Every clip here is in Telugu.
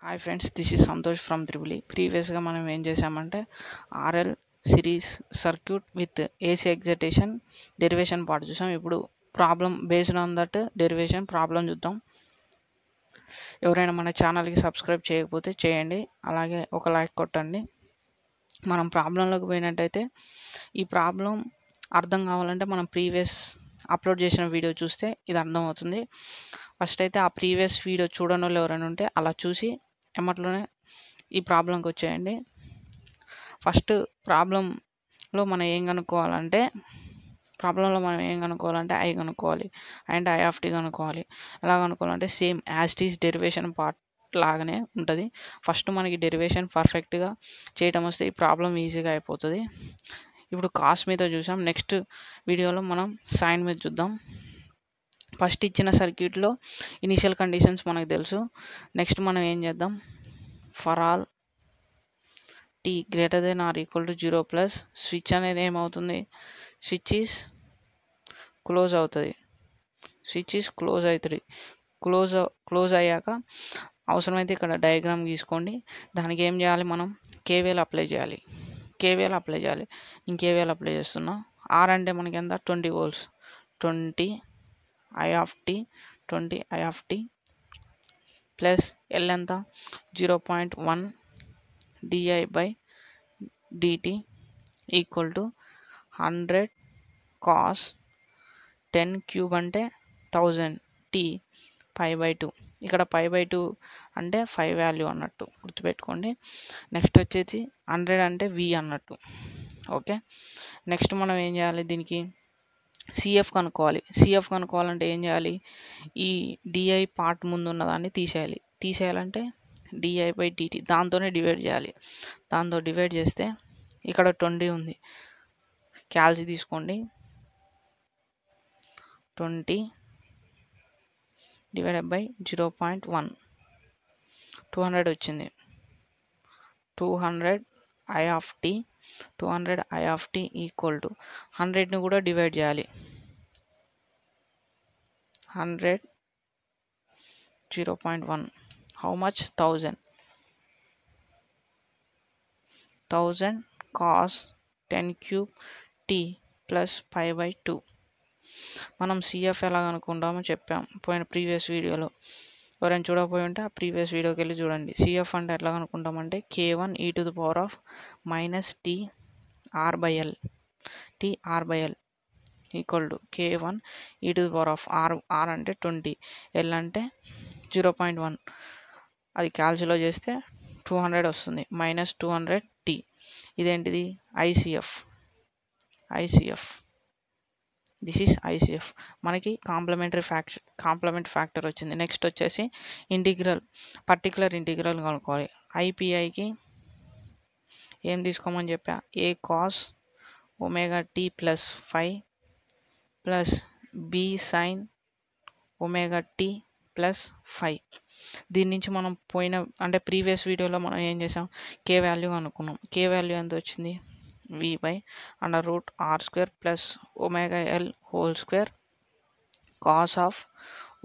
Hi friends, this is Santosh from triple E. ప్రీవియస్గా మనం ఏం చేసామంటే RL series circuit with AC excitation derivation part చూసాం. ఇప్పుడు problem based on that derivation problem చూద్దాం. ఎవరైనా మన ఛానల్కి సబ్స్క్రైబ్ చేయకపోతే చేయండి, అలాగే ఒక లైక్ కొట్టండి. మనం ప్రాబ్లంలోకి పోయినట్టయితే ఈ ప్రాబ్లం అర్థం కావాలంటే మనం ప్రీవియస్ అప్లోడ్ చేసిన వీడియో చూస్తే ఇది అర్థమవుతుంది. ఫస్ట్ అయితే ఆ ప్రీవియస్ వీడియో చూడని వాళ్ళు ఎవరైనా ఉంటే అలా చూసి ఎమ్మట్లోనే ఈ ప్రాబ్లంకి వచ్చేయండి. ఫస్ట్ ప్రాబ్లంలో మనం ఏం కనుక్కోవాలంటే ఐ కనుక్కోవాలి అండ్ ఐ ఆఫ్ టీ కనుక్కోవాలి. ఎలా కనుక్కోవాలంటే same as it is derivation part లాగానే ఉంటుంది. ఫస్ట్ మనకి డెరివేషన్ పర్ఫెక్ట్గా చేయటం వస్తే ఈ ప్రాబ్లం ఈజీగా అయిపోతుంది. ఇప్పుడు కాస్ మీద చూసాం, నెక్స్ట్ వీడియోలో మనం సైన్ మీద చూద్దాం. ఫస్ట్ ఇచ్చిన సర్క్యూట్లో ఇనిషియల్ కండిషన్స్ మనకు తెలుసు. నెక్స్ట్ మనం ఏం చేద్దాం, for all t greater than or equal to 0 plus switch అనేది ఏమవుతుంది, స్విచ్ ఈజ్ క్లోజ్ అవుతుంది. క్లోజ్ అయ్యాక అవసరమైతే ఇక్కడ డయాగ్రామ్ గీసుకోండి. దానికి ఏం చేయాలి, మనం కేవీఎల్ అప్లై చేయాలి. నేను కేవీఎల్ అప్లై చేస్తున్నా. ఆర్ అంటే మనకి ఎంత, 20 volts. 20 i of t plus L ఎంత, 0.1 di/dt equal to 100 cos 10 cube అంటే 1000 t π/2. ఇక్కడ π/2 అంటే 5 వాల్యూ అన్నట్టు గుర్తుపెట్టుకోండి. నెక్స్ట్ వచ్చేసి 100 అంటే v అన్నట్టు. ఓకే, నెక్స్ట్ మనం ఏం చేయాలి, దీనికి సిఎఫ్ కనుక్కోవాలంటే ఏం చేయాలి, ఈ డిఐ పార్ట్ ముందు ఉన్నదాన్ని తీసేయాలంటే di/dt దాంతోనే డివైడ్ చేయాలి. దాంతో డివైడ్ చేస్తే ఇక్కడ 20 ఉంది, క్యాల్సి తీసుకోండి. 20 డివైడెడ్ బై 0.1 200 వచ్చింది. 200 I of t equal to 100ని కూడా డివైడ్ చేయాలి. 100 0.1 how much, 1000 cos 10 cube t plus π/2. మనం సిఎఫ్ ఎలా అనుకుంటామో చెప్పాం ప్రీవియస్ వీడియోలో. ఎవరైనా చూడకపోయి ఉంటే ఆ ప్రీవియస్ వీడియోకి వెళ్ళి చూడండి. సిఎఫ్ అంటే ఎట్లా అనుకుంటామంటే k1 e to the power of minus t r/l equal to k1 e to the power of r అంటే 20, l అంటే 0.1. అది క్యాల్సిలో చేస్తే 200 వస్తుంది, మైనస్ 200t. ఇదేంటిది, ఐసిఎఫ్. This is ICF. మనకి కాంప్లిమెంట్ ఫ్యాక్టర్ వచ్చింది. నెక్స్ట్ వచ్చేసి పర్టికులర్ ఇంటిగ్రల్ కనుక్కోవాలి. ఐపీఐకి ఏం తీసుకోమని చెప్పా, A cos omega t plus 5 plus B sine omega t plus 5. దీని నుంచి మనం ప్రీవియస్ వీడియోలో మనం ఏం చేసాం, కే వాల్యూ అనుకున్నాం. కే వాల్యూ ఎంత వచ్చింది, v/√r² plus omega L whole square cos of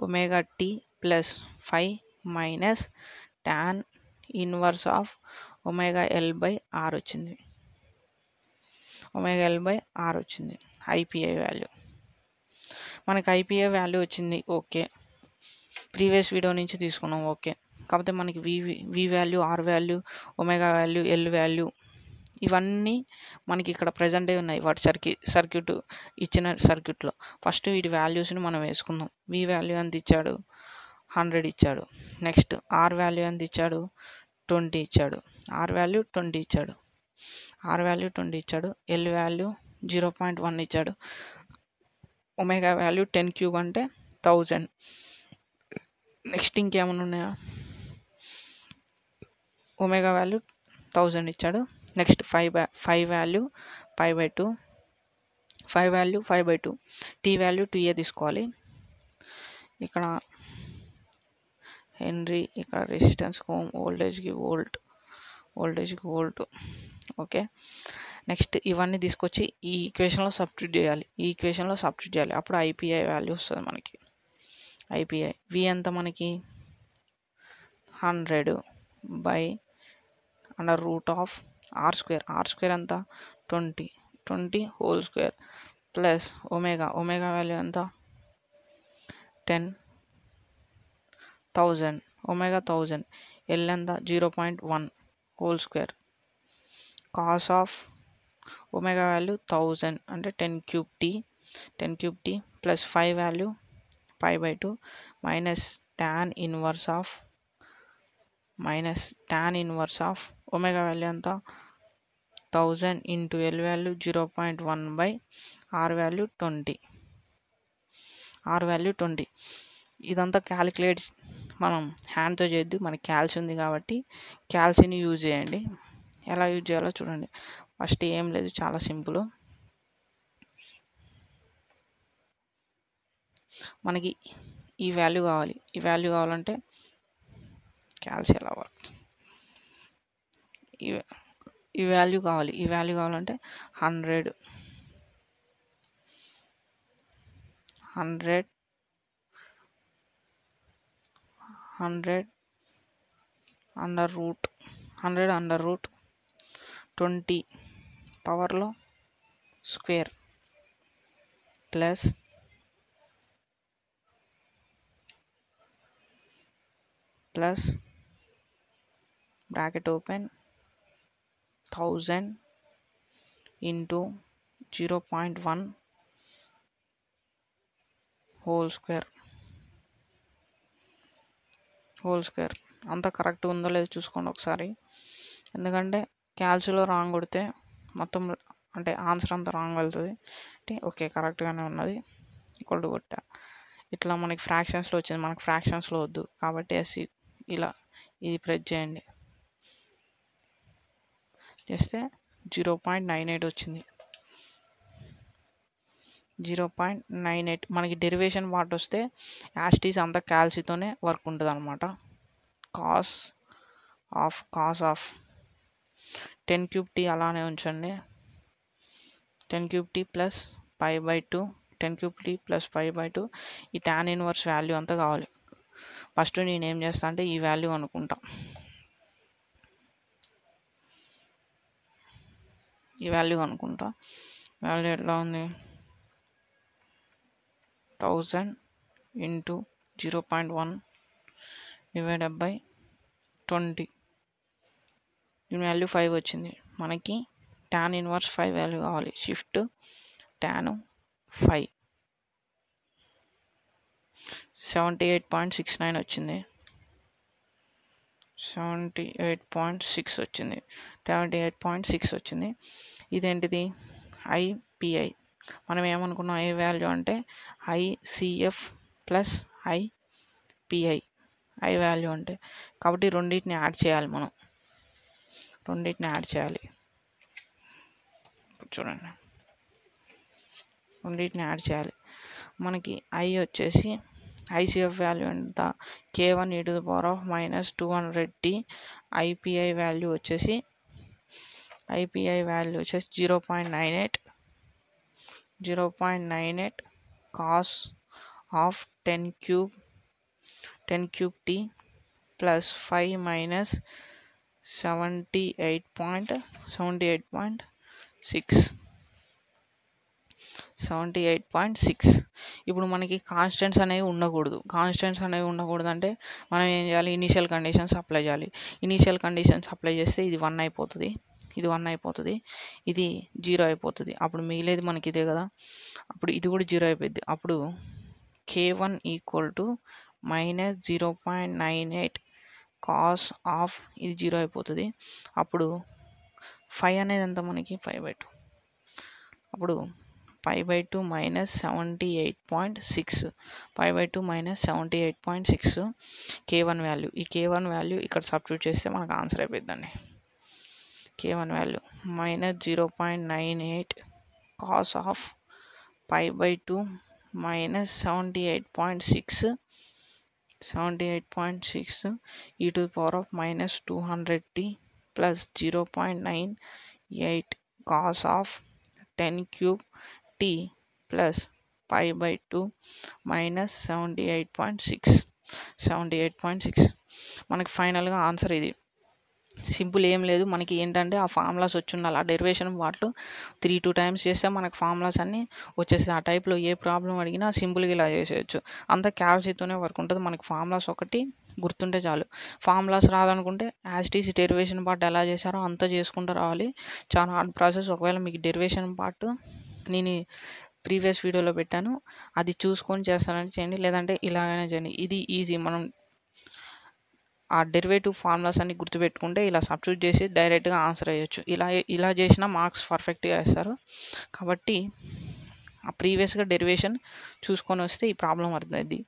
omega t plus 5 minus tan inverse of omega ఎల్/r వచ్చింది. ఐపీఐ వాల్యూ మనకి వాల్యూ వచ్చింది. ఓకే, ప్రీవియస్ వీడియో నుంచి తీసుకున్నాం. ఓకే, కాకపోతే మనకి V value, R value, omega value, L value ఇవన్నీ మనకి ఇక్కడ ప్రజెంట్ ఉన్నాయి వాటి సర్క్యూట్ ఇచ్చిన సర్క్యూట్లో. ఫస్ట్ వీటి వాల్యూస్ని మనం వేసుకుందాం. వి వాల్యూ ఎంత ఇచ్చాడు, 100 ఇచ్చాడు. నెక్స్ట్ ఆర్ వాల్యూ ఎంత ఇచ్చాడు, 20 ఇచ్చాడు. ఆర్ వాల్యూ 20 ఇచ్చాడు. ఎల్ వాల్యూ 0.1 ఇచ్చాడు. ఒమేగా వాల్యూ 10 క్యూబ్ అంటే 1000. నెక్స్ట్ ఇంకేమైనా ఉన్నాయా, ఒమేగా వాల్యూ 1000 ఇచ్చాడు. Next 5 value π/2, 5 value 5/2. T value 2a తీసుకోవాలి. ఇక్కడ హెన్రీ, ఇక్కడ రెసిస్టెన్స్ ఓం, వోల్టేజ్కి వోల్ట్. ఓకే, నెక్స్ట్ ఇవన్నీ తీసుకొచ్చి ఈ ఈక్వేషన్లో సబ్స్టిట్యూట్ చేయాలి. అప్పుడు ఐపీఐ వాల్యూ వస్తుంది మనకి. ఐపీఐ వి ఎంత మనకి 100, by under root of R square ఎంత 20 whole square plus omega value ఎంత 10,000 ఒమేగా 1000 ఎల్ ఎంత 0.1 whole square cos of omega value 1000 అంటే 10³ t plus 5 value π/2 minus tan inverse of omega value ఎంత 1000 into L value 0.1/r value 20 ఇదంతా క్యాలిక్యులేట్ మనం హ్యాండ్తో చేద్దాం. మనకి క్యాల్సి ఉంది కాబట్టి క్యాల్సిని యూజ్ చేయండి. ఎలా యూజ్ చేయాలో చూడండి. ఫస్ట్ ఏం లేదు, చాలా సింపుల్. మనకి ఈ వాల్యూ కావాలంటే క్యాల్సి ఎలా వర్క్ ఈ వాల్యూ కావాలంటే 100 అండర్ రూట్ 20 పవర్లో square plus bracket open 1000 into 0.1 whole square అంతా కరెక్ట్ ఉందో లేదో చూసుకోండి ఒకసారి. ఎందుకంటే క్యాల్సిలో రాంగ్ కొడితే మొత్తం అంటే ఆన్సర్ అంతా రాంగ్ వెళ్తుంది. అంటే ఓకే, కరెక్ట్గానే ఉన్నది. ఈక్వల్ టు కొట్టా. ఇట్లా మనకి ఫ్రాక్షన్స్లో వచ్చింది, మనకి ఫ్రాక్షన్స్లో వద్దు కాబట్టి ఎస్సి ఇలా ఇది ప్రెస్ చేయండి. చేస్తే 0.98 వచ్చింది. 0.98 మనకి డెరివేషన్ పార్ట్ వస్తే యాస్టీస్ అంతా క్యాల్సితోనే వర్క్ ఉంటుంది అనమాట. కాస్ ఆఫ్ 10³ అలానే ఉంచండి. 10³ ప్లస్ π/2 10³ ప్లస్ π/2 ఈ tan ఇన్వర్స్ వాల్యూ అంతా కావాలి. ఫస్ట్ నేను ఏం చేస్తా అంటే ఈ వాల్యూ అనుకుంటా. వాల్యూ ఎట్లా ఉంది 1000 ఇంటూ 0.1 డివైడెడ్ బై 20 దీని వాల్యూ 5 వచ్చింది. మనకి tan ఇన్వర్స్ 5 వాల్యూ కావాలి. షిఫ్ట్ tan 5 78.69 వచ్చింది. 78.6 వచ్చింది. ఇదేంటిది IPI. మనం ఏమనుకున్నాం ఏ వాల్యూ అంటే ICF ప్లస్ IPI వాల్యూ అంటే. కాబట్టి రెండింటిని యాడ్ చేయాలి మనం. చూడండి, రెండింటిని యాడ్ చేయాలి. మనకి I వచ్చేసి ICF వాల్యూ ఎంత K1 e⁻ -200t. IPI value వచ్చేసి 0.98 cos of 10³ t plus 5 minus 78.6. ఇప్పుడు మనకి కాన్స్టెంట్స్ అనేవి ఉండకూడదు. అంటే మనం ఏం చేయాలి, ఇనీషియల్ కండిషన్స్ అప్లై చేయాలి. ఇనీషియల్ కండిషన్స్ అప్లై చేస్తే ఇది 1 అయిపోతుంది, ఇది 0 అయిపోతుంది. అప్పుడు మిగిలేది మనకి ఇదే కదా. అప్పుడు ఇది కూడా 0 అయిపోయింది. అప్పుడు K1 equal to -0.98 cos of ఇది 0 అయిపోతుంది. అప్పుడు 5 అనేది ఎంత మనకి π/2. అప్పుడు π/2 మైనస్ 78.6 K1 వాల్యూ. ఈ K1 వాల్యూ ఇక్కడ సబ్స్టిట్యూట్ చేస్తే మనకు ఆన్సర్ అయిపోయిందండి. K1 value -0.98 cos of π/2 minus 78.6 e⁻ -200t plus 0.98 cos of 10³ plus π/2 minus 78.6 మనకి ఫైనల్గా ఆన్సర్ ఇది. సింపుల్ ఏం లేదు. మనకి ఏంటంటే ఆ ఫార్ములాస్ వచ్చుండాలి. ఆ డెరివేషన్ పార్ట్‌లో 2 టైమ్స్ చేస్తే మనకు ఫార్ములాస్ అన్నీ వచ్చేస్తాయి. ఆ టైప్‌లో ఏ ప్రాబ్లమ్ అడిగినా సింపుల్‌గా ఇలా చేసేయొచ్చు. అంతా క్యాల్సీతోనే వర్క్ ఉంటది. మనకి ఫార్ములాస్ ఒకటి గుర్తుంటే చాలు. ఫార్ములాస్ రాదనుకుంటే as it is derivation part ఎలా చేశారో అంతా చేసుకుంటూ రావాలి. చాలా హార్డ్ ప్రాసెస్. ఒకవేళ మీకు డెరివేషన్ పార్ట్ నేను ప్రీవియస్ వీడియోలో పెట్టాను. అది చూసుకొని చేస్తానంటే చేయండి. లేదంటే ఇలాగైనా చేయండి. ఇది ఈజీ. మనం ఆ డెరివేటివ్ ఫార్ములాస్ అన్ని గుర్తుపెట్టుకుంటే ఇలా సబ్స్టిట్యూట్ చేసి డైరెక్ట్గా ఆన్సర్ అయ్యొచ్చు. ఇలా చేసిన మార్క్స్ పర్ఫెక్ట్గా వేస్తారు. కాబట్టి ఆ ప్రీవియస్గా డెరివేషన్ చూసుకొని వస్తే ఈ ప్రాబ్లం అర్థమైంది.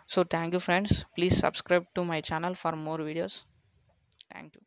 So thank you friends. Please subscribe to my channel for more videos. Thank you.